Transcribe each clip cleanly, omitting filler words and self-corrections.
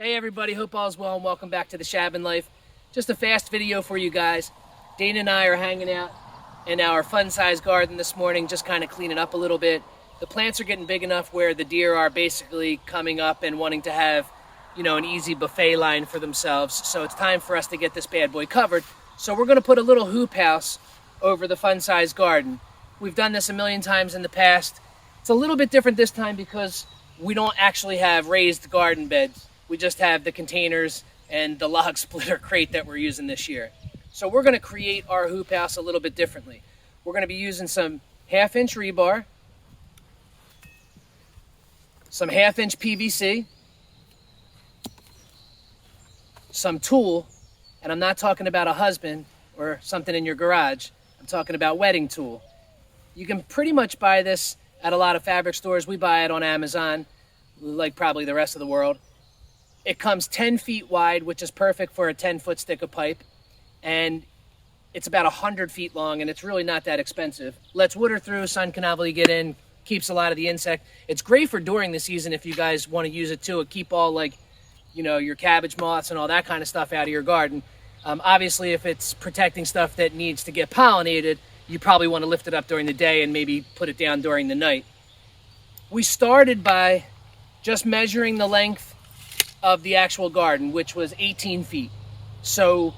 Hey everybody, hope all is well and welcome back to the ShabinLife. Just a fast video for you guys. Dana and I are hanging out in our fun-sized garden this morning, just kind of cleaning up a little bit. The plants are getting big enough where the deer are basically coming up and wanting to have, an easy buffet line for themselves. So it's time for us to get this bad boy covered. So we're going to put a little hoop house over the fun-sized garden. We've done this a million times in the past. It's a little bit different this time because we don't actually have raised garden beds. We just have the containers and the log splitter crate that we're using this year. So we're going to create our hoop house a little bit differently. We're going to be using some 1/2-inch rebar, some 1/2-inch PVC, some tulle, and I'm not talking about a husband or something in your garage. I'm talking about wedding tulle. You can pretty much buy this at a lot of fabric stores. We buy it on Amazon, like probably the rest of the world. It comes 10 feet wide, which is perfect for a 10-foot stick of pipe. And it's about 100 feet long, and it's really not that expensive. Lets wood or through, sun can obviously get in, keeps a lot of the insect. It's great for during the season if you guys want to use it too. It keep all your cabbage moths and all that kind of stuff out of your garden. Obviously, if it's protecting stuff that needs to get pollinated, you probably want to lift it up during the day and maybe put it down during the night. We started by just measuring the length of the actual garden, which was 18 feet. So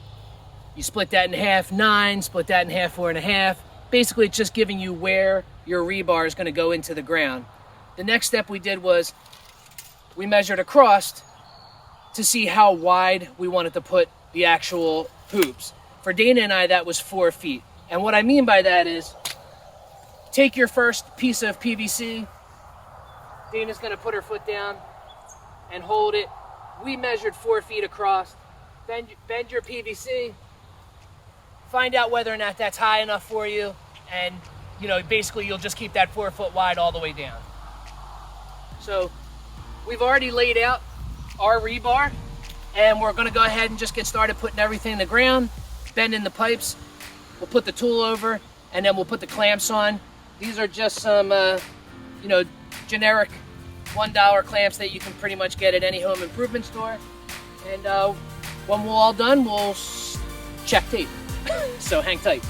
you split that in half, 9, split that in half, 4.5. Basically, it's just giving you where your rebar is going to go into the ground. The next step we did was we measured across to see how wide we wanted to put the actual hoops. For Dana and I, that was 4 feet. And what I mean by that is, take your first piece of PVC. Dana's going to put her foot down and hold it. We measured 4 feet across. Bend your PVC. Find out whether or not that's high enough for you. And, basically you'll just keep that 4 foot wide all the way down. So we've already laid out our rebar. And we're going to go ahead and just get started putting everything in the ground, bending the pipes. We'll put the tool over, and then we'll put the clamps on. These are just some, generic $1 clamps that you can pretty much get at any home improvement store. And when we're all done, we'll check tape. So hang tight.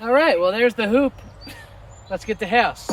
All right, well, there's the hoop. Let's get the house.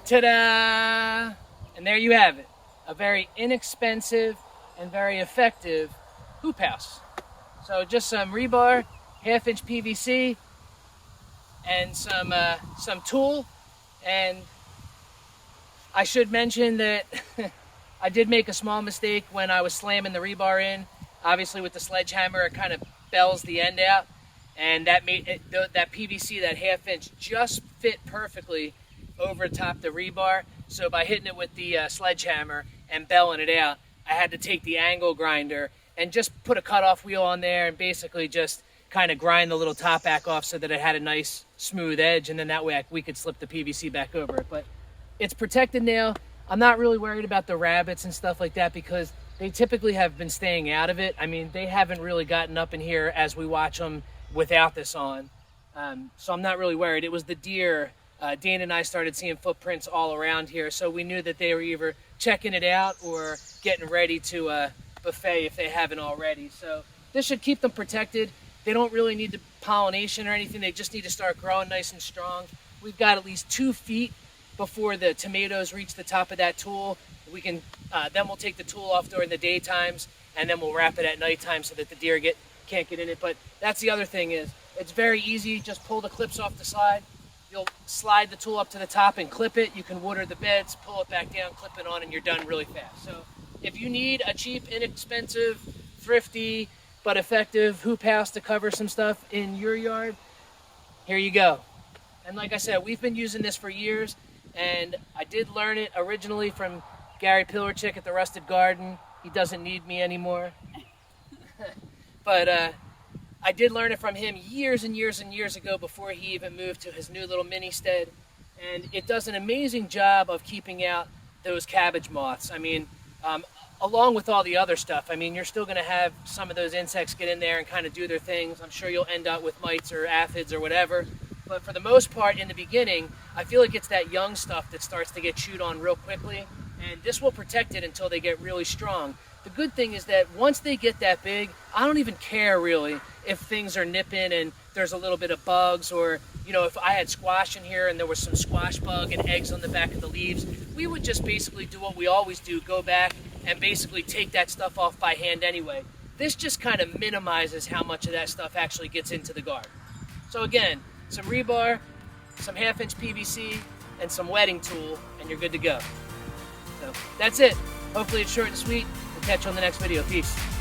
Ta-da! And there you have it. A very inexpensive and very effective hoop house. So just some rebar, 1/2-inch PVC, and some tulle. And I should mention that I did make a small mistake when I was slamming the rebar in. Obviously with the sledgehammer it kind of bells the end out, and that made it, that PVC, that 1/2-inch, just fit perfectly over top the rebar. So by hitting it with the sledgehammer and belling it out, I had to take the angle grinder and just put a cutoff wheel on there and basically just kind of grind the little top back off so that it had a nice smooth edge, and then that way we could slip the PVC back over it. But it's protected now. I'm not really worried about the rabbits and stuff like that because they typically have been staying out of it. I mean, they haven't really gotten up in here as we watch them without this on. So I'm not really worried. It was the deer. Dana and I started seeing footprints all around here, so we knew that they were either checking it out or getting ready to buffet if they haven't already. So this should keep them protected. They don't really need the pollination or anything. They just need to start growing nice and strong. We've got at least 2 feet before the tomatoes reach the top of that tulle. We can then we'll take the tulle off during the daytimes, and then we'll wrap it at nighttime so that the deer can't get in it. But that's the other thing, is it's very easy. Just pull the clips off the side. You'll slide the tulle up to the top and clip it. You can water the beds, pull it back down, clip it on, and you're done really fast. So if you need a cheap, inexpensive, thrifty, but effective hoop house to cover some stuff in your yard, here you go. And like I said, we've been using this for years, and I did learn it originally from Gary Pillarchick at the Rusted Garden. He doesn't need me anymore. But I did learn it from him years and years and years ago, before he even moved to his new little mini stead. And it does an amazing job of keeping out those cabbage moths. I mean, along with all the other stuff. I mean, you're still going to have some of those insects get in there and kind of do their things. I'm sure you'll end up with mites or aphids or whatever. But for the most part, in the beginning, I feel like it's that young stuff that starts to get chewed on real quickly. And this will protect it until they get really strong. The good thing is that once they get that big, I don't even care really if things are nipping and there's a little bit of bugs, or, you know, if I had squash in here and there was some squash bug and eggs on the back of the leaves, we would just basically do what we always do, go back and basically take that stuff off by hand anyway. This just kind of minimizes how much of that stuff actually gets into the garden. So again, some rebar, some 1/2-inch PVC, and some wetting tool, and you're good to go. So that's it. Hopefully it's short and sweet. We'll catch you on the next video. Peace.